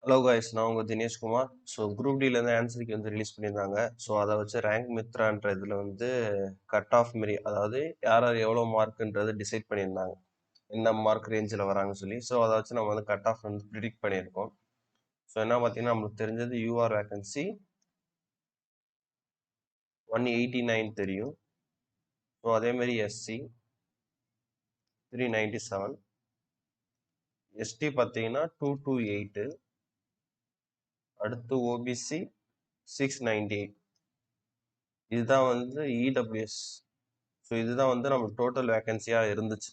Hello guys, நான் உங்கள் Dineshkumar. So group டிலேருந்து ஆன்சருக்கு வந்து ரிலீஸ் பண்ணியிருந்தாங்க. ஸோ அதை வச்சு ரேங்க் மித்ரான்ற இதில் வந்து கட் ஆஃப் மாரி, அதாவது யார் யார் எவ்வளோ மார்க்குன்றது டிசைட் பண்ணியிருந்தாங்க, என்ன மார்க் ரேஞ்சில் வராங்கன்னு சொல்லி. ஸோ அதை வச்சு நம்ம வந்து கட் ஆஃப் வந்து ப்ரிடிக்ட் பண்ணியிருக்கோம். ஸோ என்ன பார்த்தீங்கன்னா, நம்மளுக்கு தெரிஞ்சது யூஆர் வேகன்சி 189 தெரியும். ஸோ அதேமாரி எஸ்சி 397, எஸ்டி பார்த்தீங்கன்னா 228, அடுத்து ஓபிசி 698. இதுதான் வந்து இடபிள்யூஎஸ். ஸோ இதுதான் வந்து நம்ம டோட்டல் வேகன்சியாக இருந்துச்சு.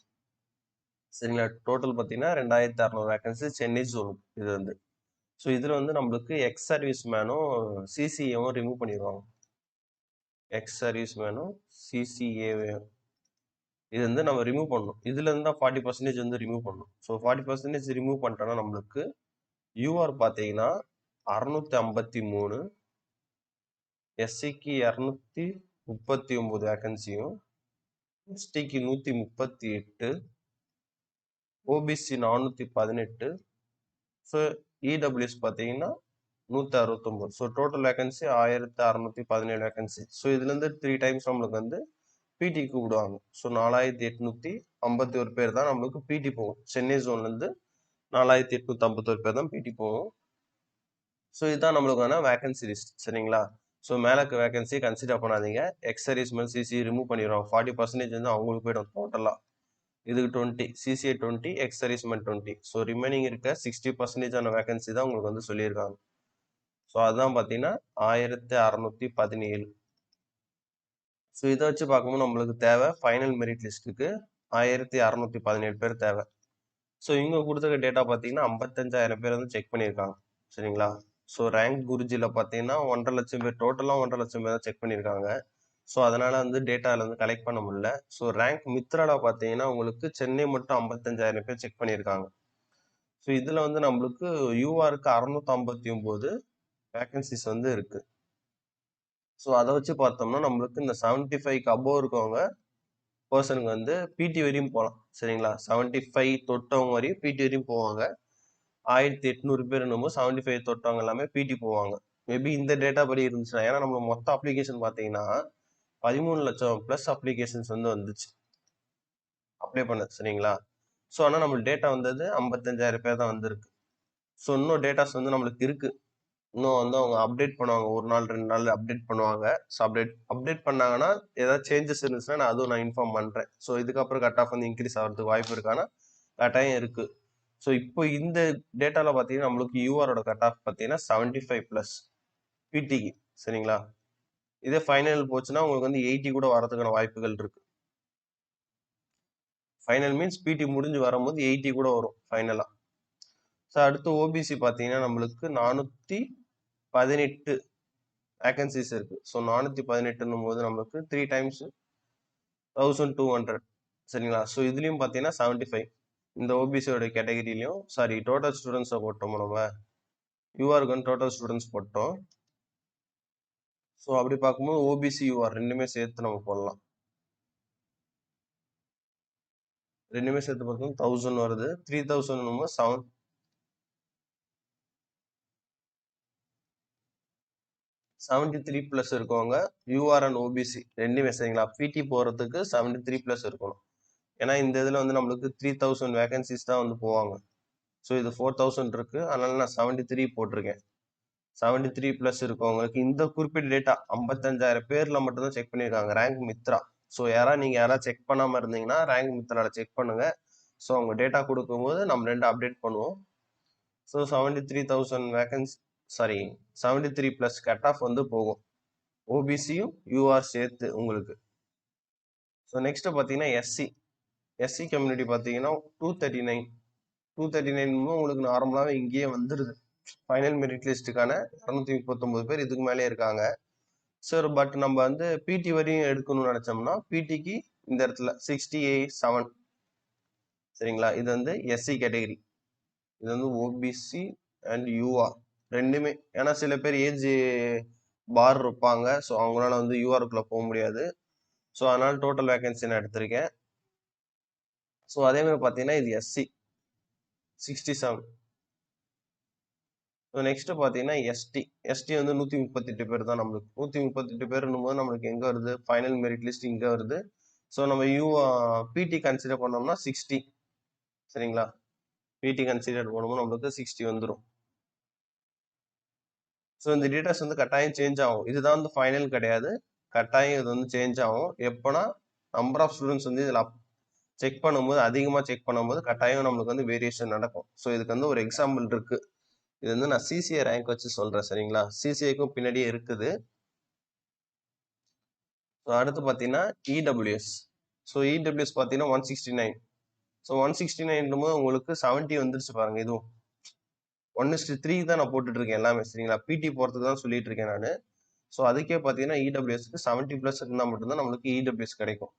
சரிங்களா? டோட்டல் பார்த்தீங்கன்னா 2600 வேகன்சி சென்னை ஜோன் இது வந்து. ஸோ இதில் வந்து நம்மளுக்கு எக்ஸ் சர்வீஸ் மேனும் சிசிஏவும் ரிமூவ் பண்ணிடுவாங்க. எக்ஸ் சர்வீஸ் மேனும் சிசிஏவையும் இது வந்து நம்ம ரிமூவ் பண்ணணும். இதுல இருந்து தான் 40% வந்து ரிமூவ் பண்ணணும். ஸோ 40% ரிமூவ் பண்ணிட்டோம்னா நம்மளுக்கு யூஆர் பார்த்தீங்கன்னா 653, எஸ்சிக்கு 239 வேகன்சியும், எஸ்டிக்கு 138, ஓபிசி 418. ஸோ இடபிள்யூஎஸ் பார்த்தீங்கன்னா 169. So total vacancy 1617 vacancy. So இதுலேருந்து 3 டைம்ஸ் நம்மளுக்கு வந்து பிடி கூப்பிடுவாங்க. ஸோ 4851 பேர் தான் நம்மளுக்கு பிடி போகும். சென்னை ஜோன்லேருந்து 4851 பேர் தான் பிடி போகும். ஸோ இதுதான் நம்மளுக்கான வேகன்சி லிஸ்ட். சரிங்களா? ஸோ மேலக்கு வேகன்சி கன்சிடர் பண்ணாதீங்க. எக்ஸ் சர்வீஸ்மேன் சிசி ரிமூவ் பண்ணிடுவாங்க. 40% வந்து அவங்களுக்கு போயிடும் டோட்டலாக. இதுக்கு 20, CCA 20, X serviceman 20. So remaining இருக்க 60% வேகன்சி தான் உங்களுக்கு வந்து சொல்லியிருக்காங்க. ஸோ அதுதான் பார்த்தீங்கன்னா 1617. ஸோ இதை வச்சு பார்க்கும்போது நம்மளுக்கு தேவை ஃபைனல் மெரிட் லிஸ்ட்டுக்கு 1617 பேர் தேவை. ஸோ இவங்க கொடுத்துருக்க டேட்டா பார்த்தீங்கன்னா 55,000 பேர் வந்து செக் பண்ணியிருக்காங்க. சரிங்களா? ஸோ ரேங்க் குருஜியில் பார்த்தீங்கன்னா 1.5 லட்சம் பேர், டோட்டலாக 1.5 லட்சம் பேர் தான் செக் பண்ணியிருக்காங்க. ஸோ அதனால வந்து டேட்டாவில் வந்து கலெக்ட் பண்ண முடியல. ஸோ ரேங்க் மித்ரால பார்த்தீங்கன்னா உங்களுக்கு சென்னை மட்டும் 55,000 பேர் செக் பண்ணியிருக்காங்க. ஸோ இதில் வந்து நம்மளுக்கு யூஆருக்கு 659 வேகன்சிஸ் வந்து இருக்கு. ஸோ அதை வச்சு பார்த்தோம்னா நம்மளுக்கு இந்த 75க்கு அபோவ் இருக்கவங்க பர்சனுக்கு வந்து பிடி வரையும் போகலாம். சரிங்களா? 75 தொட்டவங்க வரையும் பிடி வரையும் போவாங்க. 1800 பேர் என்னமோ 75 தொட்டவங்க எல்லாமே பிடி போவாங்க. மேபி இந்த டேட்டா படி இருந்துச்சுன்னா, ஏன்னா நம்ம மொத்த அப்ளிகேஷன் பார்த்தீங்கன்னா 13 லட்சம் பிளஸ் அப்ளிகேஷன்ஸ் வந்து வந்துச்சு அப்ளை பண்ண. சரிங்களா? ஸோ ஆனால் நம்மளுக்கு டேட்டா வந்தது 55,000 பேர் தான் வந்திருக்கு. ஸோ இன்னும் டேட்டாஸ் வந்து நம்மளுக்கு இருக்கு. இன்னும் வந்து அவங்க அப்டேட் பண்ணுவாங்க. 1 நாள் 2 நாள் அப்டேட் பண்ணுவாங்க. ஸோ அப்டேட் பண்ணாங்கன்னா ஏதாவது சேஞ்சஸ் இருந்துச்சுன்னா நான் அதுவும் நான் இன்ஃபார்ம் பண்ணுறேன். ஸோ இதுக்கப்புறம் கட் ஆஃப் வந்து இன்க்ரீஸ் ஆகிறதுக்கு வாய்ப்பு இருக்கானா கட்டாயம் இருக்கு. ஸோ இப்போ இந்த டேட்டாவில் பார்த்தீங்கன்னா நம்மளுக்கு யூஆரோட கட் ஆஃப் பார்த்தீங்கன்னா 75+ பிடிக்கு. சரிங்களா? இதே ஃபைனல் போச்சுன்னா உங்களுக்கு வந்து 80 கூட வரதுக்கான வாய்ப்புகள் இருக்கு. ஃபைனல் மீன்ஸ் பிடி முடிஞ்சு வரும்போது 80 கூட வரும் ஃபைனலாக. ஸோ அடுத்து ஓபிசி பார்த்தீங்கன்னா நம்மளுக்கு 418 வேகன்சிஸ் இருக்கு. ஸோ 418 போது நம்மளுக்கு 3 டைம்ஸ் 1200. சரிங்களா? ஸோ இதுலயும் பார்த்தீங்கன்னா 75 இந்த ஓபிசியோட கேட்டகரியிலையும், சாரி டோட்டல் ஸ்டூடெண்ட்ஸை போட்டோம் நம்ம. யூஆருக்கு வந்து டோட்டல் ஸ்டூடெண்ட்ஸ் போட்டோம். ஸோ அப்படி பார்க்கும்போது ஓபிசி யூஆர் ரெண்டுமே சேர்த்து நம்ம போடலாம். ரெண்டுமே சேர்த்து பார்த்தோம் 1000 வருது. 3000 73+ இருக்கவங்க யூஆர் அண்ட் ஓபிசி ரெண்டுமே. சரிங்களா? பிடி போகிறதுக்கு 73+ இருக்கணும். ஏன்னா இந்த இதில் வந்து நம்மளுக்கு 3000 வேகன்சிஸ் தான் வந்து போவாங்க. ஸோ இது 4000 இருக்கு. அதனால நான் 73 போட்டிருக்கேன். 73+ இருக்கவங்களுக்கு இந்த குறிப்பிட்ட டேட்டா 55,000 பேர்ல மட்டும் தான் செக் பண்ணியிருக்காங்க ரேங்க் மித்ரா. ஸோ நீங்க யாராவது செக் பண்ணாம இருந்தீங்கன்னா ரேங்க் மித்ரால செக் பண்ணுங்க. ஸோ அவங்க டேட்டா கொடுக்கும்போது நம்ம 2 அப்டேட் பண்ணுவோம். So 73,000 vacancy, sorry 73+ cut off வந்து போகும். ஓபிசியும் யூஆர் சேர்த்து உங்களுக்கு. ஸோ நெக்ஸ்ட் பார்த்தீங்கன்னா எஸ்சி கம்யூனிட்டி பார்த்தீங்கன்னா 239 உங்களுக்கு நார்மலாகவே இங்கேயே வந்துடுது. ஃபைனல் மெரிட் லிஸ்ட்டுக்கான 239 பேர் இதுக்கு மேலே இருக்காங்க. சார் பட் நம்ம வந்து பிடி வரையும் எடுக்கணும்னு நினைச்சோம்னா பிடிக்கு இந்த இடத்துல 67. சரிங்களா? இது வந்து எஸ்சி கேட்டகரி. இது வந்து ஓபிசி அண்ட் யூஆர் ரெண்டுமே. ஏன்னா சில பேர் ஏஜ் பார் இருப்பாங்க. ஸோ அவங்களால வந்து யூஆருக்குள்ள போக முடியாது. ஸோ அதனால டோட்டல் வேகன்சி நான் எடுத்திருக்கேன். ஸோ அதே மாதிரி பார்த்தீங்கன்னா இது எஸ்சி 67. நெக்ஸ்ட் பார்த்தீங்கன்னா எஸ்டி வந்து 138 பேர் தான் நம்மளுக்கு. 138 பேருன்னும் போது நம்மளுக்கு எங்க வருது? ஃபைனல் மெரிட் லிஸ்ட் இங்க வருது. ஸோ நம்ம பிடி கன்சிடர் பண்ணோம்னா 60. சரிங்களா? பிடி கன்சிடர் பண்ணும்போது நம்மளுக்கு 60 வந்துடும். ஸோ இந்த டீட்டெயில்ஸ் வந்து கட்டாயம் சேஞ்ச் ஆகும். இதுதான் வந்து ஃபைனல் கிடையாது. கட்டாயம் இது வந்து சேஞ்ச் ஆகும். எப்போனா நம்பர் ஆஃப் ஸ்டூடெண்ட்ஸ் வந்து இதில் செக் பண்ணும்போது அதிகமாக செக் பண்ணும்போது கட்டாயம் நம்மளுக்கு வந்து வேரியேஷன் நடக்கும். ஸோ இதுக்கு வந்து ஒரு எக்ஸாம்பிள் இருக்கு. இது வந்து நான் சிசிஏ ரேங்க் வச்சு சொல்றேன். சரிங்களா? சிசிஏக்கும் பின்னாடியே இருக்குது. ஸோ அடுத்து பார்த்தீங்கன்னா இடபிள்யூஎஸ். ஸோ இடபிள்யூஎஸ் பார்த்தீங்கன்னா 169. ஸோ 169 போது உங்களுக்கு 70 வந்துருச்சு பாருங்க. இதுவும் 1:3 தான் நான் போட்டுட்டு இருக்கேன் எல்லாமே. சரிங்களா? பிடி போறதுக்கு தான் சொல்லிட்டு இருக்கேன் நான். ஸோ அதுக்கே பார்த்தீங்கன்னா இடபிள்யூஎஸ்க்கு 70+ இருந்தால் மட்டும்தான் நம்மளுக்கு இடபிள்யூஎஸ் கிடைக்கும்.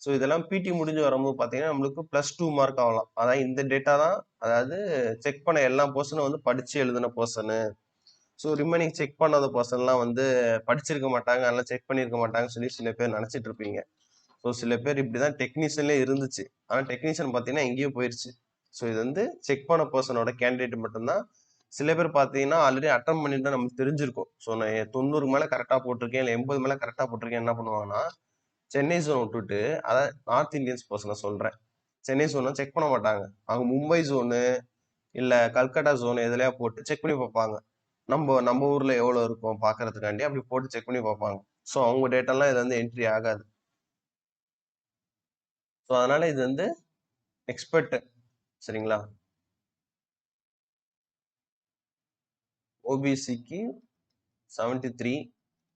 ஸோ இதெல்லாம் பிடி முடிஞ்சு வரும்போது பார்த்தீங்கன்னா நம்மளுக்கு +2 மார்க் ஆகலாம். அதாவது இந்த டேட்டா தான், அதாவது செக் பண்ண எல்லா பர்சனும் வந்து படிச்சு எழுதின பர்சனு. ஸோ ரிமைனிங் செக் பண்ணாத பர்சன்லாம் வந்து படிச்சிருக்க மாட்டாங்க, அதெல்லாம் செக் பண்ணியிருக்க மாட்டாங்கன்னு சொல்லி சில பேர் நினச்சிட்டு இருப்பீங்க. ஸோ சில பேர் இப்படிதான் டெக்னீஷியன்லேயே இருந்துச்சு. ஆனால் டெக்னீஷியன் பார்த்தீங்கன்னா எங்கேயோ போயிருச்சு. ஸோ இது வந்து செக் பண்ண பர்சனோட கேண்டிடேட் மட்டும்தான். சில பேர் பார்த்தீங்கன்னா ஆல்ரெடி அட்டன் பண்ணிட்டு தான் நமக்கு தெரிஞ்சிருக்கும். ஸோ நான் 90 மேலே கரெக்டாக போட்டிருக்கேன், இல்லை 80 மேலே கரெக்டாக போட்டிருக்கேன். என்ன பண்ணுவாங்கன்னா சென்னை ஜோன் விட்டுட்டு, அதாவது நார்த் இந்தியன்ஸ் பர்சனை சொல்றேன். சென்னை ஜோனை செக் பண்ண மாட்டாங்க. அவங்க மும்பை ஜோனு இல்ல கல்கட்டா ஜோன் எதுலயா போட்டு செக் பண்ணி பார்ப்பாங்க. நம்ம ஊர்ல எவ்வளவு இருக்கும் பாக்குறதுக்காண்டி அப்படி போட்டு செக் பண்ணி பார்ப்பாங்க. ஸோ அவங்க டேட்டாலாம் இது வந்து என்ட்ரி ஆகாது. ஸோ அதனால இது வந்து எக்ஸ்பெக்ட். சரிங்களா? ஓபிசிக்கு 73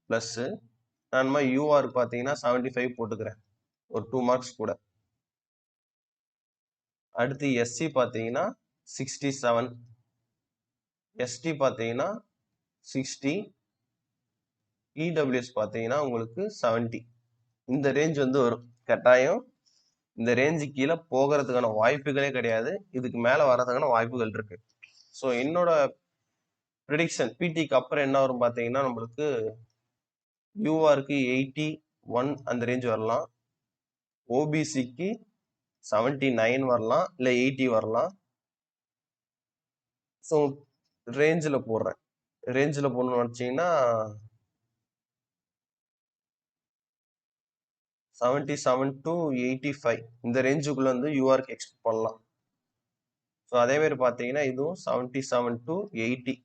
பிளஸ் நான் யூஆர் பார்த்தீங்கன்னா 75 போட்டுக்கிறேன். ஒரு 2 மார்க்ஸ் கூட. அடுத்து எஸ்சி பார்த்தீங்கன்னா 67, எஸ்டி பார்த்தீங்கன்னா 60, இடபிள்யூஎஸ் பார்த்தீங்கன்னா உங்களுக்கு 70. இந்த ரேஞ்ச் வந்து வரும் கட்டாயம். இந்த ரேஞ்சு கீழே போகிறதுக்கான வாய்ப்புகளே கிடையாது. இதுக்கு மேல வர்றதுக்கான வாய்ப்புகள் இருக்கு. ஸோ என்னோட ப்ரிடிக்ஷன் பிடிக்கு அப்புறம் என்ன வரும் பார்த்தீங்கன்னா நம்மளுக்கு யூஆருக்கு 81 அந்த ரேஞ்ச் வரலாம், ஓபிசிக்கு 79 வரலாம், இல்லை 80 வரலாம். ஸோ ரேஞ்சில் போடுறேன். ரேஞ்சில் போடணும்னு நினச்சிங்கன்னா 77 to 85 இந்த ரேஞ்சுக்குள்ள வந்து யூஆருக்கு எக்ஸ்பெக்ட் பண்ணலாம். ஸோ அதே மாதிரி பார்த்தீங்கன்னா இதுவும் 77 to 80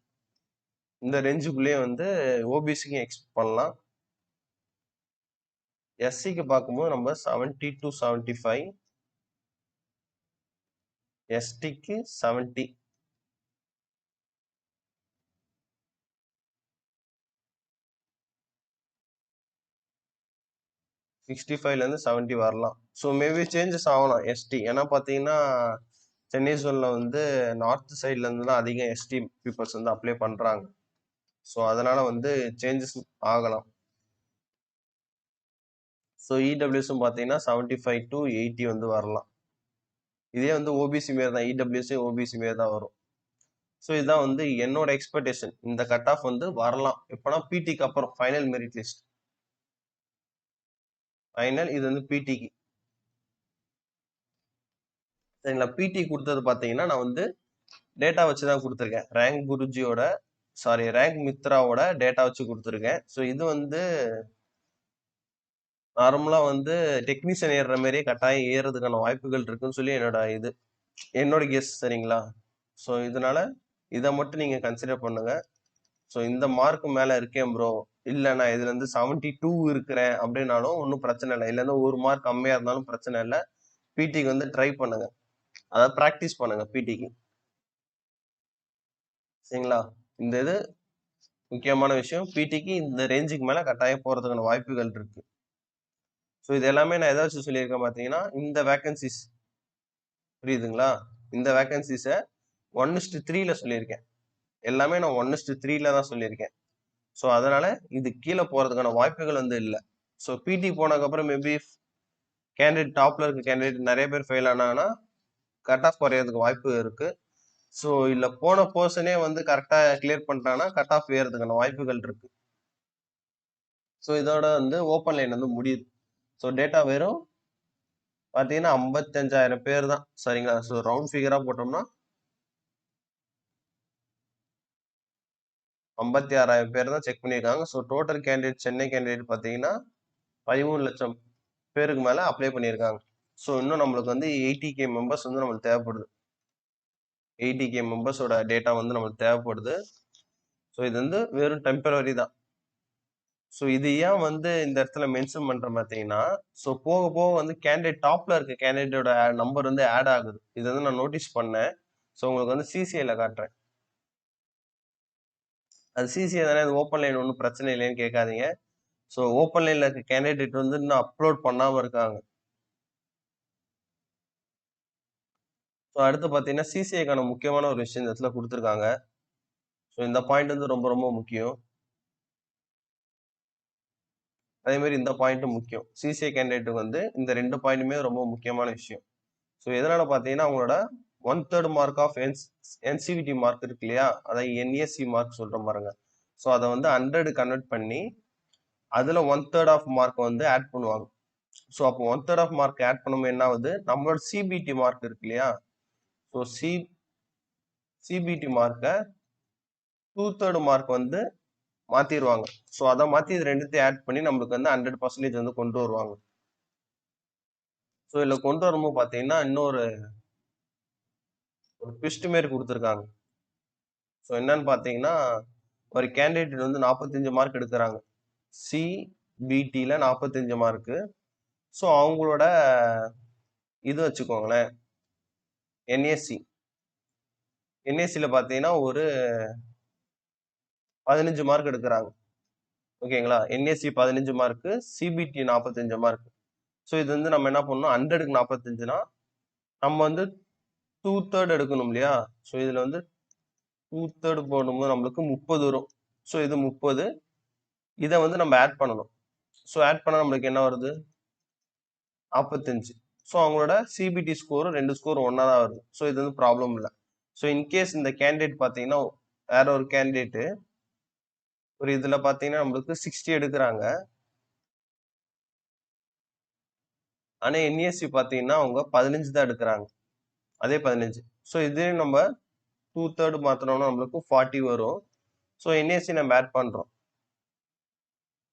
இந்த ரேஞ்சுக்குள்ளேயே வந்து ஓபிசிக்கு எக்ஸ்பெக்ட் பண்ணலாம். எஸ்சிக்கு பார்க்கும்போது நம்ம 70 to 75, எஸ்டிக்கு 70. இருந்து 70 வரலாம். ஸோ மேபி சேஞ்சஸ் ஆகலாம் எஸ்டி. ஏன்னா பார்த்தீங்கன்னா சென்னை ஜோன்ல வந்து நார்த் சைட்ல இருந்து தான் அதிகம் எஸ்டி பீப்புள்ஸ் வந்து அப்ளை பண்றாங்க. ஸோ அதனால வந்து சேஞ்சஸ் ஆகலாம். ஸோ இடபிள்யூஎஸும் பார்த்தீங்கன்னா 75 to 80 வந்து வரலாம். இதே வந்து ஓபிசி மாரி தான், இடபிள்யூஎஸ் ஓபிசி மாரி தான் வரும். ஸோ இதுதான் வந்து என்னோட எக்ஸ்பெக்டேஷன். இந்த கட் ஆஃப் வந்து வரலாம் எப்போனா பிடிக்கு அப்புறம் ஃபைனல் மெரிட் லிஸ்ட். ஃபைனல் இது வந்து பிடிக்கு. சரிங்களா? பிடி கொடுத்தது பார்த்தீங்கன்னா நான் வந்து டேட்டா வச்சு தான் கொடுத்துருக்கேன். ரேங்க் மித்ராவோட டேட்டா வச்சு கொடுத்துருக்கேன். ஸோ இது வந்து நார்மலா வந்து டெக்னீஷியன் ஏறுற மாதிரியே கட்டாயம் ஏறதுக்கான வாய்ப்புகள் இருக்குன்னு சொல்லி என்னோட கெஸ். சரிங்களா? ஸோ இதனால இதை மட்டும் நீங்க கன்சிடர் பண்ணுங்க. ஸோ இந்த மார்க் மேல இருக்கேன் ப்ரோ, இல்ல நான் இதுல இருந்து 72 இருக்கிறேன் அப்படின்னாலும் ஒன்றும் பிரச்சனை இல்லை. இல்ல இருந்து ஒரு மார்க் கம்மியா இருந்தாலும் பிரச்சனை இல்லை. பிடிக்கு வந்து ட்ரை பண்ணுங்க, அதாவது ப்ராக்டிஸ் பண்ணுங்க பிடிக்கு. சரிங்களா? இந்த இது முக்கியமான விஷயம். பிடிக்கு இந்த ரேஞ்சுக்கு மேல கட்டாயம் போறதுக்கான வாய்ப்புகள் இருக்கு. ஸோ இது எல்லாமே நான் ஏதாச்சும் சொல்லியிருக்கேன் பார்த்தீங்கன்னா இந்த வேகன்சிஸ், புரியுதுங்களா? இந்த வேகன்சிஸை 1:3 சொல்லியிருக்கேன். எல்லாமே நான் 1:3 தான் சொல்லியிருக்கேன். ஸோ அதனால இது கீழே போறதுக்கான வாய்ப்புகள் வந்து இல்லை. ஸோ பிடி போனதுக்கப்புறம் மேபி கேண்டிடேட் டாப்ல இருக்க கேண்டிடேட் நிறைய பேர் ஃபெயில் ஆனாங்கன்னா கட் ஆஃப் குறையறதுக்கு வாய்ப்பு இருக்கு. ஸோ இல்ல போன பர்சனே வந்து கரெக்டா கிளியர் பண்ணிட்டாங்கன்னா கட் ஆஃப் ஏறதுக்கான வாய்ப்புகள் இருக்கு. ஸோ இதோட வந்து ஓப்பன் லைன் வந்து முடியுது. ஸோ டேட்டா வெறும் பார்த்தீங்கன்னா 55,000 பேர் தான். சரிங்களா? ஸோ ரவுண்ட் ஃபிகரா போட்டோம்னா 56,000 பேர் தான் செக் பண்ணியிருக்காங்க. So total candidate Chennai candidate பார்த்தீங்கன்னா 13 லட்சம் பேருக்கு மேல அப்ளை பண்ணியிருக்காங்க. ஸோ இன்னும் நம்மளுக்கு வந்து 80K மெம்பர்ஸ் வந்து நம்மளுக்கு தேவைப்படுது. 80K மெம்பர்ஸோட டேட்டா வந்து நம்மளுக்கு தேவைப்படுது. ஸோ இது வந்து வெறும் டெம்பரவரி தான். ஸோ இது ஏன் வந்து இந்த இடத்துல மென்ஷன் பண்றேன் பார்த்தீங்கன்னா, ஸோ போக போக வந்து கேண்டிடேட் டாப்ல இருக்க கேண்டிடேட்டோட நம்பர் வந்து ஆட் ஆகுது. இது வந்து நான் நோட்டீஸ் பண்ணேன். ஸோ உங்களுக்கு வந்து சிசிஐல காட்டுறேன். அது சிசிஐ தானே, அது ஓப்பன் லைன் ஒன்றும் பிரச்சனை இல்லைன்னு கேட்காதீங்க. ஸோ ஓப்பன் லைன்ல இருக்க கேண்டிடேட் வந்து இன்னும் அப்லோட் பண்ணாம இருக்காங்க. ஸோ அடுத்து பார்த்தீங்கன்னா சிசிஐக்கான முக்கியமான ஒரு விஷயம் இந்த இடத்துல கொடுத்துருக்காங்க. ஸோ இந்த பாயிண்ட் வந்து ரொம்ப ரொம்ப முக்கியம். அதே மாதிரி இந்த பாயிண்ட்டும் முக்கியம். சிசிஐ கேண்டிடேட்டுக்கு வந்து இந்த 2 பாயிண்ட்டுமே ரொம்ப முக்கியமான விஷயம். ஸோ எதனால பார்த்தீங்கன்னா அவங்களோட 1/3 மார்க் ஆஃப் என்சிவிடி மார்க் இருக்கு இல்லையா, அதாவது என்எஸ்சி மார்க் சொல்றோம் பாருங்க. ஸோ அதை வந்து 100 கன்வெர்ட் பண்ணி அதுல 1/3 ஆஃப் மார்க் வந்து ஆட் பண்ணுவாங்க. ஸோ அப்போ 1/3 ஆஃப் மார்க் ஆட் பண்ணும்போது என்ன ஆகுது, நம்மளோட சிபிடி மார்க் இருக்கு இல்லையா, ஸோ சிபிடி மார்க்கை 2/3 மார்க் வந்து மாத்திடுவாங்க. ஸோ அதை மாத்தி இது ரெண்டுத்தையும் ஆட் பண்ணி நம்மளுக்கு வந்து 100% வந்து கொண்டு வருவாங்க. ஸோ இதுல கொண்டு வரும்போது பாத்தீங்கன்னா இன்னொரு ட்விஸ்ட் மாரி கொடுத்துருக்காங்க. ஸோ என்னன்னு பாத்தீங்கன்னா, ஒரு கேண்டிடேட் வந்து 45 மார்க் எடுக்கிறாங்க. சிபிடில 45 மார்க்கு. ஸோ அவங்களோட இது வச்சுக்கோங்களேன், என்எஸ்சி. என்எஸ்சியில் பார்த்தீங்கன்னா ஒரு 15 மார்க் எடுக்கிறாங்க. ஓகேங்களா, NSC 15 mark, CBT 45 mark. So இது வந்து நம்ம என்ன பண்ணணும், 100க்கு 45னா நம்ம வந்து 2/3 எடுக்கணும் இல்லையா. ஸோ இதுல வந்து 2/3 போடும்போது நம்மளுக்கு 30 வரும். ஸோ இது 30, இதை வந்து நம்ம ஆட் பண்ணணும். ஸோ ஆட் பண்ணா நம்மளுக்கு என்ன வருது, 45. ஸோ அவங்களோட சிபிடி ஸ்கோர் 2 ஸ்கோர் ஒன்னா தான் வருது. ஸோ இது வந்து ப்ராப்ளம் இல்லை. ஸோ இன்கேஸ் இந்த கேண்டிடேட் பார்த்தீங்கன்னா வேற ஒரு கேண்டிடேட்டு ஒரு இதுல பார்த்தீங்கன்னா நம்மளுக்கு 60 எடுக்கிறாங்க. ஆனா என்இஎஸ்சி பார்த்தீங்கன்னா அவங்க 15 தான் எடுக்கிறாங்க. அதே 15. ஸோ இதே நம்ம 2/3 மாத்தினோம்னா நம்மளுக்கு 40 வரும். ஸோ என்இஎஸ்சி நம்ம ஆட் பண்றோம்.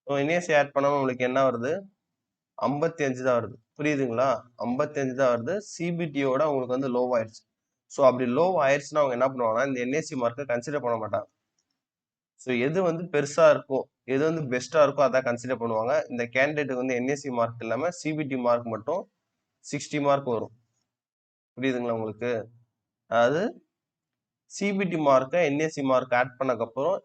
ஸோ என்இஎஸ்சி ஆட் பண்ணாம நம்மளுக்கு என்ன வருது, 55 தான் வருது. புரியுதுங்களா, 55 தான் வருது. சிபிடியோட அவங்களுக்கு வந்து லோ ஆயிடுச்சு. ஸோ அப்படி லோ ஆயிடுச்சுன்னா அவங்க என்ன பண்ணுவாங்கன்னா இந்த என்எஸ்சி மார்க்கை கன்சிடர் பண்ண மாட்டாங்க. ஸோ எது வந்து பெருசா இருக்கோ, எது வந்து பெஸ்டா இருக்கோ அதான் கன்சிடர் பண்ணுவாங்க. இந்த கேண்டிடேட்டுக்கு வந்து என்எஸ்சி மார்க் இல்லாம சிபிடி மார்க் மட்டும் 60 மார்க் வரும். புரியுதுங்களா உங்களுக்கு, அதாவது சிபிடி மார்க்கை என்எஸ்சி மார்க் ஆட் பண்ணக்கப்புறம்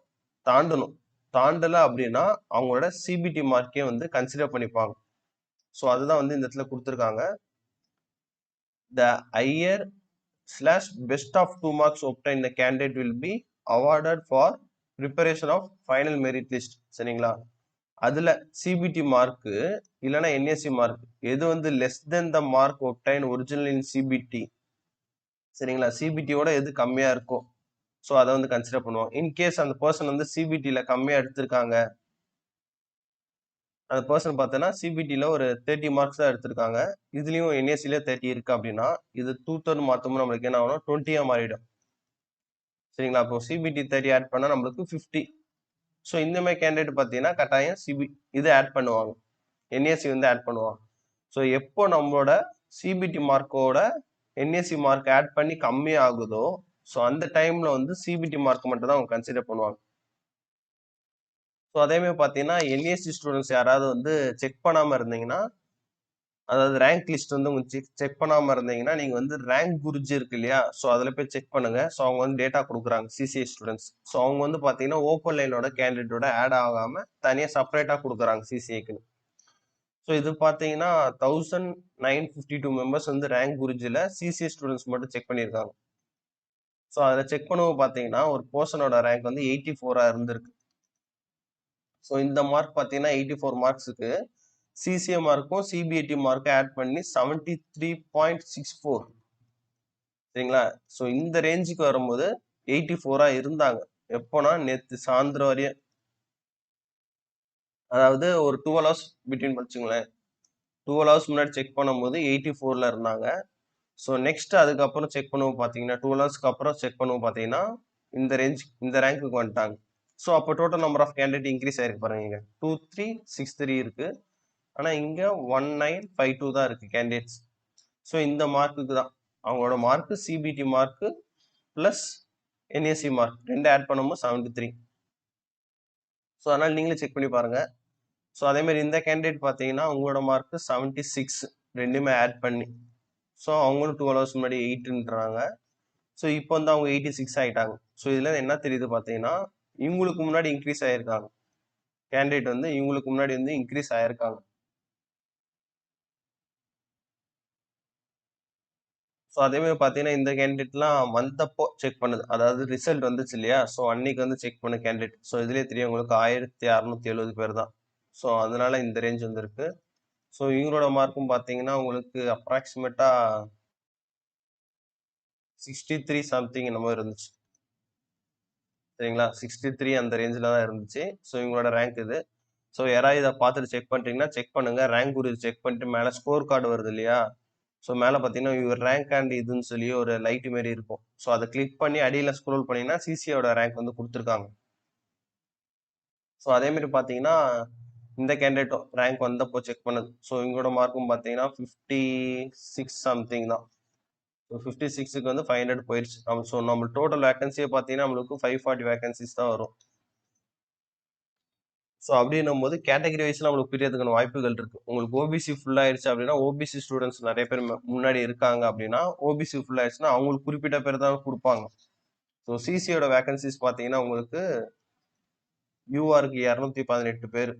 தாண்டணும். தாண்டல அப்படின்னா அவங்களோட சிபிடி மார்க்கே வந்து கன்சிடர் பண்ணிப்பாங்க. ஸோ அதுதான் வந்து இந்த இடத்துல கொடுத்துருக்காங்க. The higher slash best of 2 marks obtained the candidate will be awarded for preparation of final merit list. சரிங்களா, அதுல சிபிடி மார்க் இல்லைன்னா என்எஸ்சி மார்க் எது வந்து less than the mark obtained original in CBT, சரிங்களா, சிபிடியோட எது கம்மியா இருக்கும் ஸோ அதை வந்து கன்சிடர் பண்ணுவோம். இன்கேஸ் அந்த பர்சன் வந்து சிபிடியில் கம்மியாக எடுத்திருக்காங்க, அந்த பர்சன் பார்த்தோன்னா சிபிடியில் ஒரு 30 மார்க்ஸ் தான் எடுத்திருக்காங்க, இதுலேயும் என்எஸ்சியில் 30 இருக்கு அப்படின்னா இது 2/3 மாற்றமும் நம்மளுக்கு என்ன ஆகணும், 20 மாறிடும். சரிங்களா, அப்போ சிபிடி 30 ஆட் பண்ணால் நம்மளுக்கு 50. ஸோ இந்த மாதிரி கேண்டிடேட் பார்த்தீங்கன்னா கட்டாயம் இது ஆட் பண்ணுவாங்க, என்எஸ்சி வந்து ஆட் பண்ணுவாங்க. ஸோ எப்போ நம்மளோட சிபிடி மார்க்கோட என்எஸ்சி மார்க் ஆட் பண்ணி கம்மி ஆகுதோ ஸோ அந்த டைம்ல வந்து சிபிடி மார்க் மட்டும் தான் அவங்க கன்சிடர் பண்ணுவாங்க. ஸோ அதே மாதிரி பார்த்தீங்கன்னா என்எஸ்சி ஸ்டூடெண்ட்ஸ் யாராவது வந்து செக் பண்ணாமல் இருந்தீங்கன்னா, அதாவது ரேங்க் லிஸ்ட் வந்து உங்களுக்கு செக் பண்ணாமல் இருந்தீங்கன்னா நீங்கள் வந்து ரேங்க் குருஜி இருக்கு இல்லையா, ஸோ அதில் போய் செக் பண்ணுங்க. ஸோ அவங்க வந்து டேட்டா கொடுக்குறாங்க சிசிஐ ஸ்டூடெண்ட்ஸ். ஸோ அவங்க வந்து பார்த்தீங்கன்னா ஓப்பன் லைனோட கேண்டிடேட்டோட ஆட் ஆகாமல் தனியாக செப்பரேட்டாக கொடுக்குறாங்க சிசிஐக்குன்னு. ஸோ இது பார்த்தீங்கன்னா 1952 மெம்பர்ஸ் வந்து ரேங்க் குருஜியில் சிசிஐ ஸ்டூடெண்ட்ஸ் மட்டும் செக் பண்ணியிருக்காங்க. ஸோ அதில் செக் பண்ணுவோம் பார்த்தீங்கன்னா ஒரு பர்சனோட ரேங்க் வந்து 84 இருந்திருக்கு. ஸோ இந்த மார்க் பார்த்தீங்கன்னா 84 மார்க்ஸுக்கு சிசிஏ மார்க்கும் சிபிஐடி மார்க்கும் ஆட் பண்ணி 73.64. சரிங்களா, ஸோ இந்த ரேஞ்சுக்கு வரும்போது 84 இருந்தாங்க. எப்போனா நேற்று சாயந்தரம் வரையும், அதாவது ஒரு 12 ஹவர்ஸ் பிட்வீன் வச்சுங்களேன். 12 ஹவர்ஸ் முன்னாடி செக் பண்ணும்போது 84 இருந்தாங்க. ஸோ நெக்ஸ்ட் அதுக்கப்புறம் செக் பண்ணுவோம் பார்த்தீங்கன்னா 12 ஹவர்ஸ்க்கு அப்புறம் செக் பண்ணுவோம் பார்த்தீங்கன்னா இந்த ரேஞ்ச் இந்த ரேங்க்குக்கு வந்துட்டாங்க. ஸோ அப்போ total number of candidate increase ஆயிருக்கு பாருங்க, 2363 இருக்கு. ஆனால் இங்கே 1952 தான் இருக்கு கேண்டிடேட்ஸ். ஸோ இந்த மார்க்குக்கு தான் அவங்களோட mark CBT mark plus NAC mark ரெண்டு ஆட் பண்ணும்போது 73. ஸோ அதனால் நீங்களே செக் பண்ணி பாருங்க. ஸோ அதேமாதிரி இந்த கேண்டிடேட் பார்த்தீங்கன்னா உங்களோட மார்க்கு 76 ரெண்டுமே ஆட் பண்ணி. ஸோ அவங்களும் 12 ஹவர்ஸ் முன்னாடி 8ன்றாங்க. ஸோ இப்போ வந்து அவங்க 86 ஆகிட்டாங்க. ஸோ இதில் என்ன தெரியுது பார்த்தீங்கன்னா இவங்களுக்கு முன்னாடி இன்க்ரீஸ் ஆகிருக்காங்க. கேண்டிடேட் வந்து இவங்களுக்கு முன்னாடி வந்து இன்க்ரீஸ் ஆகிருக்காங்க. ஸோ அதேமாதிரி பார்த்தீங்கன்னா இந்த கேண்டிடேட்லாம் வந்தப்போ செக் பண்ணுது, அதாவது ரிசல்ட் வந்துச்சு இல்லையா, ஸோ அன்னைக்கு வந்து செக் பண்ண கேண்டிடேட். ஸோ இதுலேயே தெரியும் உங்களுக்கு 1670 பேர் தான். ஸோ அதனால இந்த ரேஞ்ச் வந்துருக்கு. ஸோ இவங்களோட மார்க்கும் பார்த்தீங்கன்னா உங்களுக்கு அப்ராக்சிமேட்டாக 63 சம்திங் என்னமோ இருந்துச்சு. சரிங்களா, 63 அந்த ரேஞ்சில் தான் இருந்துச்சு. ஸோ இவங்களோட ரேங்க் இது. ஸோ யாராவது இதை பார்த்துட்டு செக் பண்ணுறீங்கன்னா செக் பண்ணுங்க, ரேங்க் குறித்து செக் பண்ணிட்டு மேலே ஸ்கோர் கார்டு வருது இல்லையா, ஸோ மேலே பார்த்தீங்கன்னா யுவர் ரேங்க் அண்ட் இதுன்னு சொல்லி ஒரு லைட் மாரி இருக்கும். ஸோ அதை கிளிக் பண்ணி அடியில் ஸ்க்ரோல் பண்ணிங்கன்னா சிசியோட ரேங்க் வந்து கொடுத்துருக்காங்க. ஸோ அதேமாரி பார்த்தீங்கன்னா இந்த கேண்டிடேட்டும் ரேங்க் வந்தப்போ செக் பண்ணுது. ஸோ இவங்களோட மார்க்கும் பார்த்தீங்கன்னா 56 சம்திங் தான். ஸோ 56க்கு வந்து 500 போயிடுச்சு. ஸோ நம்ம டோட்டல் வேகன்சியை பார்த்தீங்கன்னா நம்மளுக்கு 540 வேகன்சிஸ் தான் வரும். ஸோ அப்படின்னும் போது கேட்டகரி வைஸ்ல நம்மளுக்கு பிரியறதுக்கான வாய்ப்புகள் இருக்கு. உங்களுக்கு ஓபிசி ஃபுல் ஆயிடுச்சு அப்படின்னா, ஓபிசி ஸ்டூடெண்ட்ஸ் நிறைய பேர் முன்னாடி இருக்காங்க அப்படின்னா, ஓபிசி ஃபுல் ஆயிடுச்சுன்னா அவங்களுக்கு குறிப்பிட்ட பேர் தான் கொடுப்பாங்க. ஸோ சிசியோட வேகன்சிஸ் பார்த்தீங்கன்னா உங்களுக்கு யூஆருக்கு 218 பேர்,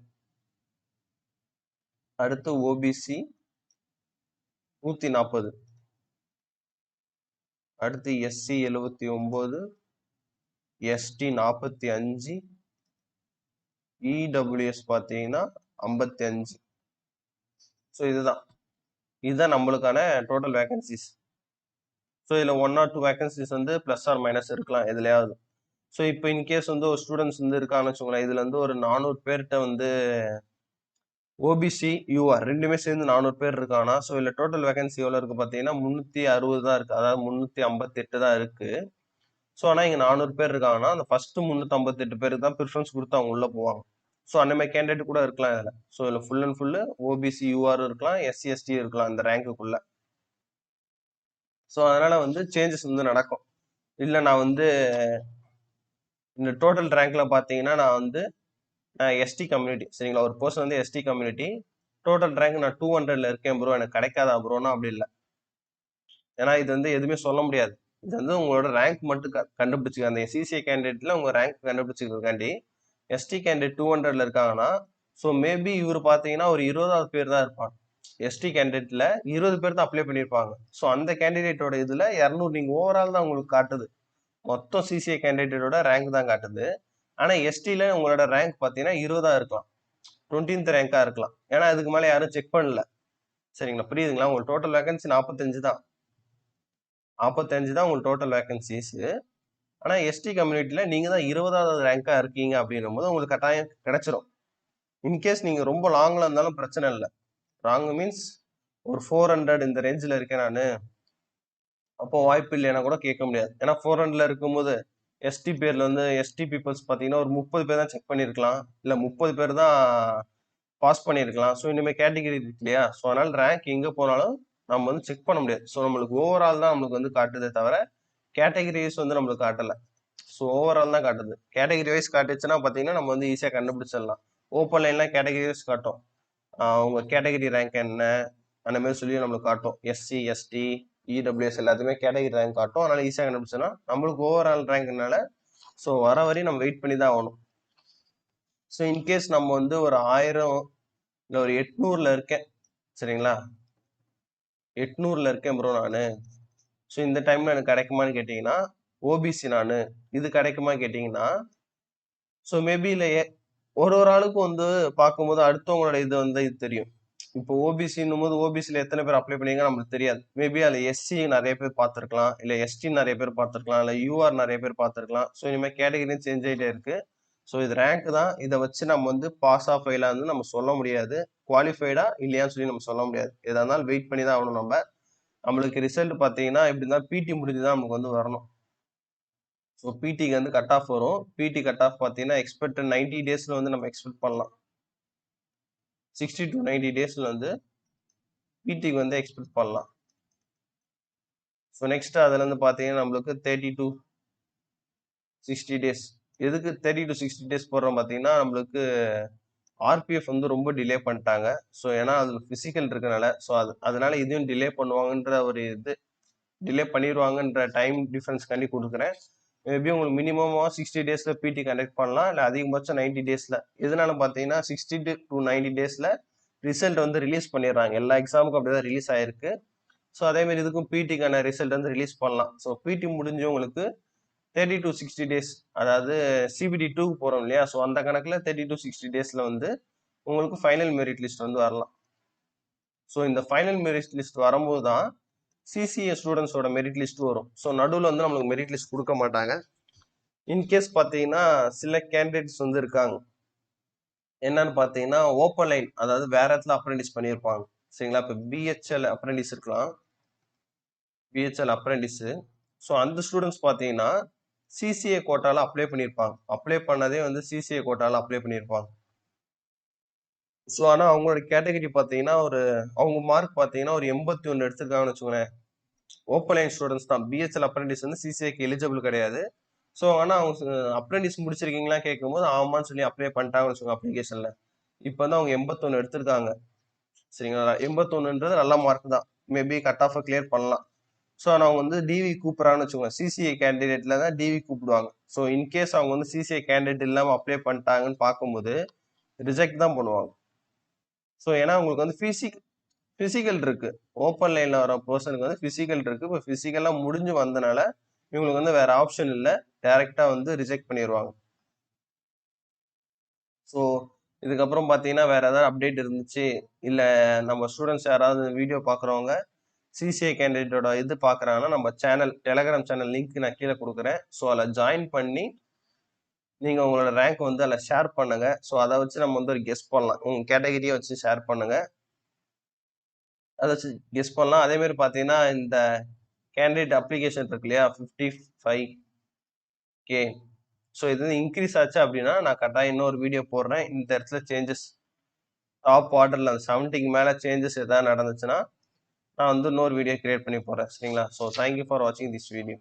அடுத்து ஓபிசி 140, அடுத்து எஸ்சி 79, எஸ்டி 45, இடபிள்யூஎஸ் பார்த்தீங்கன்னா 55. ஸோ இதுதான் நம்மளுக்கான டோட்டல் வேகன்சிஸ். ஸோ இதில் 1 or 2 வேகன்சிஸ் வந்து ப்ளஸ் ஆர் மைனஸ் இருக்கலாம் எதுலையாவது. ஸோ இப்போ இன்கேஸ் வந்து ஒரு ஸ்டூடெண்ட்ஸ் வந்து இருக்காங்கன்னு வச்சுக்கோங்களேன், இதுல வந்து ஒரு 400 பேர்கிட்ட வந்து ஓபிசி யூஆர் ரெண்டுமே சேர்ந்து 400 பேர் இருக்காங்கன்னா, ஸோ இதில் டோட்டல் வேகன்சி எவ்வளோ இருக்கு பார்த்தீங்கன்னா 360 தான் இருக்கு, அதாவது 358 தான் இருக்கு. ஸோ ஆனால் இங்கே 400 பேர் இருக்காங்கன்னா அந்த ஃபர்ஸ்ட் 358 பேருக்கு தான் ப்ரிஃபரன்ஸ் கொடுத்து அவங்க உள்ள போவாங்க. ஸோ அந்த மாதிரி கேண்டிடேட் கூட இருக்கலாம் இதில். ஸோ இதில் full and full OBC UR இருக்கலாம், எஸ்சி எஸ்டி இருக்கலாம் இந்த ரேங்க்குள்ள. ஸோ அதனால வந்து சேஞ்சஸ் வந்து நடக்கும். இல்லை நான் வந்து இந்த டோட்டல் ரேங்க்ல பார்த்தீங்கன்னா நான் வந்து எஸ்டி கம்யூனிட்டி, சரிங்களா, ஒரு பர்சன் வந்து எஸ்டி கம்யூனிட்டி டோட்டல் ரேங்க் நான் 200ல இருக்கேன் ப்ரோ, எனக்கு கிடைக்காதா ப்ரோனா அப்படி இல்லை. ஏன்னா இது வந்து எதுவுமே சொல்ல முடியாது. இது வந்து உங்களோட ரேங்க் மட்டும் கண்டுபிடிச்சிக்க, அந்த சிசிஐ கேண்டிடேட்ல உங்க ரேங்க் கண்டுபிடிச்சிக்கிறதுக்காண்டி எஸ்டி கேண்டிடேட் 200ல இருக்காங்கன்னா, ஸோ மேபி இவர் பார்த்தீங்கன்னா ஒரு 20வது பேர் தான் இருப்பாங்க. எஸ்டி கேண்டிடேட்ல 20 பேர் தான் அப்ளை பண்ணியிருப்பாங்க. ஸோ அந்த கேண்டிடேட்டோட இதுல 200 நீங்க ஓவரால் தான் உங்களுக்கு காட்டுது, மொத்தம் சிசிஐ கேண்டிடேட்டோட ரேங்க் தான் காட்டுது. ஆனா எஸ்டில உங்களோட ரேங்க் பார்த்தீங்கன்னா 20ஆ இருக்கலாம், 20th ரேங்கா இருக்கலாம். ஏன்னா அதுக்கு மேலே யாரும் செக் பண்ணல. சரிங்களா, புரியுதுங்களா, உங்களுக்கு டோட்டல் வேகன்சி 45 தான், 45 தான் உங்களுக்கு டோட்டல் வேகன்சிஸ். ஆனா எஸ்டி கம்யூனிட்டியில நீங்க தான் 20வது ரேங்கா இருக்கீங்க அப்படின்னும் போது உங்களுக்கு கட்டாயம் கிடைச்சிரும். இன்கேஸ் நீங்க ரொம்ப லாங்ல இருந்தாலும் பிரச்சனை இல்லை. லாங் மீன்ஸ் ஒரு 400 இந்த ரேஞ்சில் இருக்கேன் நான், அப்போ வாய்ப்பு இல்லைன்னா கூட கேட்க முடியாது. ஏன்னா 400ல இருக்கும்போது எஸ்டி பேர்ல வந்து எஸ்டி பீப்புள்ஸ் பார்த்தீங்கன்னா ஒரு 30 பேர் தான் செக் பண்ணியிருக்கலாம், இல்லை 30 பேர் தான் பாஸ் பண்ணியிருக்கலாம். ஸோ இனிமேல் கேட்டகிரி இருக்கு இல்லையா, ஸோ அதனால ரேங்க் எங்கே போனாலும் நம்ம வந்து செக் பண்ண முடியாது. ஸோ நம்மளுக்கு ஓவரால் தான் நம்மளுக்கு வந்து காட்டுதே தவிர கேட்டகிரி வைஸ் வந்து நம்மளுக்கு காட்டலை. ஸோ ஓவரால் தான் காட்டுது. கேட்டகிரி வைஸ் காட்டுச்சுன்னா பார்த்தீங்கன்னா நம்ம வந்து ஈஸியாக கண்டுபிடிச்சிடலாம். ஓப்பன் லைன்லாம் கேட்டகிரி வைஸ் காட்டும், உங்க கேட்டகிரி ரேங்க் என்ன அந்த மாதிரி சொல்லி நம்மளுக்கு காட்டும். எஸ்சி எஸ்டி இடபிள்யூஎஸ் எல்லாத்துமே கேட்டகிரி ரேங்க் காட்டும். அதனால ஈஸியாக கண்டுபிடிச்சோன்னா நம்மளுக்கு ஓவரால் ரேங்க்னால ஸோ வர வரையும் நம்ம வெயிட் பண்ணி தான் ஆகணும். ஸோ இன்கேஸ் நம்ம வந்து ஒரு 1000 இல்லை ஒரு 800ல இருக்கேன், சரிங்களா, 800ல இருக்கேன் ப்ரோ நான், ஸோ இந்த டைம்ல எனக்கு கிடைக்குமான்னு கேட்டிங்கன்னா, ஓபிசி நான் இது கிடைக்குமா கேட்டிங்கன்னா, ஸோ மேபி இல்லை ஒரு ஒரு ஆளுக்கும் வந்து பார்க்கும்போது அடுத்தவங்களோட இது வந்து இது தெரியும். இப்போ ஓபிசின்னும் போது ஓபிசியில் எத்தனை பேர் அப்ளை பண்ணீங்க நம்மளுக்கு தெரியாது. மேபி அதில் எஸ்சி நிறைய பேர் பார்த்துருக்கலாம், இல்லை எஸ்டி நிறைய பேர் பார்த்துருக்கலாம், இல்லை யூஆர் நிறைய பேர் பார்த்துருக்கலாம். ஸோ இனிமேல் கேட்டகிரியும் சேஞ்ச் ஆகிட்டே இருக்கு. ஸோ இது ரேங்க் தான், இதை வச்சு நம்ம வந்து பாஸ் ஆஃப் ஃபெயிலாக வந்து நம்ம சொல்ல முடியாது, குவாலிஃபைடா இல்லையான்னு சொல்லி நம்ம சொல்ல முடியாது. எதா இருந்தாலும் வெயிட் பண்ணி தான் ஆகணும் நம்ம. நம்மளுக்கு ரிசல்ட் பார்த்தீங்கன்னா எப்படி இருந்தாலும் பிடி முடிஞ்சு தான் நமக்கு வந்து வரணும். ஸோ பிடிக்கு வந்து கட் ஆஃப் வரும். பிடி கட் ஆஃப் பார்த்தீங்கன்னா எக்ஸ்பெக்டட் 90 டேஸ்ல வந்து நம்ம எக்ஸ்பெக்ட் பண்ணலாம். 60 to 90 டேஸ்ல வந்து பிடிக்கு வந்து எக்ஸ்பெக்ட் பண்ணலாம். ஸோ நெக்ஸ்ட் அதுல இருந்து பார்த்தீங்கன்னா நம்மளுக்கு 30 to 60 டேஸ். எதுக்கு 30 to 60 டேஸ் போடுறோம் பார்த்தீங்கன்னா நம்மளுக்கு ஆர்பிஎஃப் வந்து ரொம்ப டிலே பண்ணிட்டாங்க. ஸோ ஏன்னா அதுல பிசிக்கல் இருக்கனால, ஸோ அதனால இதையும் டிலே பண்ணுவாங்கன்ற ஒரு இது டிலே பண்ணிடுவாங்கன்ற டைம் டிஃபரன்ஸ் கண்டி கொடுக்குறேன். மேபி உங்களுக்கு மினிமமா 60 டேஸ்ல பிடி கண்டக்ட் பண்ணலாம், இல்லை அதிகபட்சம் 90 டேஸ்ல. எதனால பார்த்தீங்கன்னா 60 to 90 டேஸ்ல ரிசல்ட் வந்து ரிலீஸ் பண்ணிடுறாங்க. எல்லா எக்ஸாமுக்கும் அப்படிதான் ரிலீஸ் ஆயிருக்கு. ஸோ அதே மாதிரி இதுக்கும் பிடிக்கான ரிசல்ட் வந்து ரிலீஸ் பண்ணலாம். ஸோ பிடி முடிஞ்சு உங்களுக்கு 30 to 60 டேஸ், அதாவது சிபிடி 2க்கு போறோம் இல்லையா, ஸோ அந்த கணக்குல 30 to 60 டேஸ்ல வந்து உங்களுக்கு ஃபைனல் மெரிட் லிஸ்ட் வந்து வரலாம். ஸோ இந்த ஃபைனல் மெரிட் லிஸ்ட் வரும்போது தான் சிசிஏ ஸ்டூடெண்ட்ஸோட மெரிட் லிஸ்ட் வரும். ஸோ நடுவில் வந்து நம்மளுக்கு மெரிட் லிஸ்ட் கொடுக்க மாட்டாங்க. இன்கேஸ் பார்த்தீங்கன்னா சில கேண்டிடேட்ஸ் வந்து இருக்காங்க, என்னன்னு பார்த்தீங்கன்னா ஓப்பன் லைன், அதாவது வேற இடத்துல அப்ரெண்டிஸ் பண்ணியிருப்பாங்க சரிங்களா. இப்போ பிஹெச்எல் அப்ரெண்டிஸ் இருக்கலாம், பிஹெச்எல் அப்ரெண்டிஸ். ஸோ அந்த ஸ்டூடெண்ட்ஸ் பார்த்தீங்கன்னா சிசிஏ கோட்டால அப்ளை பண்ணியிருப்பாங்க. அப்ளை பண்ணதே வந்து சிசிஏ கோட்டால அப்ளை பண்ணியிருப்பாங்க. ஸோ ஆனால் அவங்களோட கேட்டகரி பார்த்தீங்கன்னா அவங்க மார்க் பார்த்தீங்கன்னா ஒரு 81 எடுத்திருக்காங்கன்னு வச்சுக்கோங்களேன். ஓப்பன் லைன் ஸ்டூடெண்ட்ஸ் தான். பிஹெச்எல் அப்ரெண்டிஸ் வந்து சிசிஏக்கு எலிஜிபிள் கிடையாது. ஸோ ஆனால் அவங்க அப்ரெண்டிஸ் முடிச்சிருக்கீங்களா கேட்கும்போது ஆமான்னு சொல்லி அப்ளை பண்ணிட்டாங்கன்னு வச்சுக்கோங்க அப்ளிகேஷன்ல. இப்போ வந்து அவங்க 81 எடுத்திருக்காங்க சரிங்களா. 81ன்றது நல்ல மார்க் தான், மேபி கட் ஆஃபை கிளியர் பண்ணலாம். ஸோ ஆனால் அவங்க வந்து டிவி கூப்பிட்றாங்கன்னு வச்சுக்கோங்க, சிசிஏ கேண்டிடேட்ல தான் டிவி கூப்பிடுவாங்க. ஸோ இன்கேஸ் அவங்க வந்து சிசிஏ கேண்டிடேட் இல்லாமல் அப்ளை பண்ணிட்டாங்கன்னு பார்க்கும்போது ரிஜெக்ட் தான் பண்ணுவாங்க. ஸோ ஏன்னா உங்களுக்கு வந்து பிசிக்கல் இருக்கு, ஓப்பன் லைன்ல வர பர்சனுக்கு வந்து பிசிக்கல் இருக்கு. இப்போ பிசிக்கல்லாம் முடிஞ்சு வந்தனால இவங்களுக்கு வந்து வேற ஆப்ஷன் இல்லை, டைரக்டா வந்து ரிஜெக்ட் பண்ணிடுவாங்க. ஸோ இதுக்கப்புறம் பார்த்தீங்கன்னா வேற ஏதாவது அப்டேட் இருந்துச்சு, இல்லை நம்ம ஸ்டூடெண்ட்ஸ் யாராவது வீடியோ பார்க்குறவங்க சிசிஏ கேண்டிடேட்டோட இது பார்க்குறாங்கன்னா நம்ம சேனல், டெலகிராம் சேனல் லிங்க் நான் கீழே கொடுக்குறேன். ஸோ அதில் ஜாயின் பண்ணி நீங்கள் உங்களோட ரேங்க் வந்து அதில் ஷேர் பண்ணுங்க. ஸோ அதை வச்சு நம்ம வந்து ஒரு கெஸ் பண்ணலாம், உங்கள் கேட்டகரியை வச்சு ஷேர் பண்ணுங்க, அதை வச்சு கெஸ் பண்ணலாம். அதே மாதிரி பார்த்தீங்கன்னா இந்த கேண்டிடேட் அப்ளிகேஷன் இருக்கு இல்லையா, 55K. ஸோ இது வந்து இன்க்ரீஸ் ஆச்சு அப்படின்னா நான் கரெக்டாக இன்னொரு வீடியோ போடுறேன். இந்த இடத்துல சேஞ்சஸ் டாப் ஆர்டரில் 70க்கு மேலே சேஞ்சஸ் எதாவது நடந்துச்சுன்னா நான் வந்து இன்னொரு வீடியோ கிரியேட் பண்ணி போடுறேன் சரிங்களா. ஸோ தேங்க்யூ ஃபார் வாட்சிங் திஸ் வீடியோ.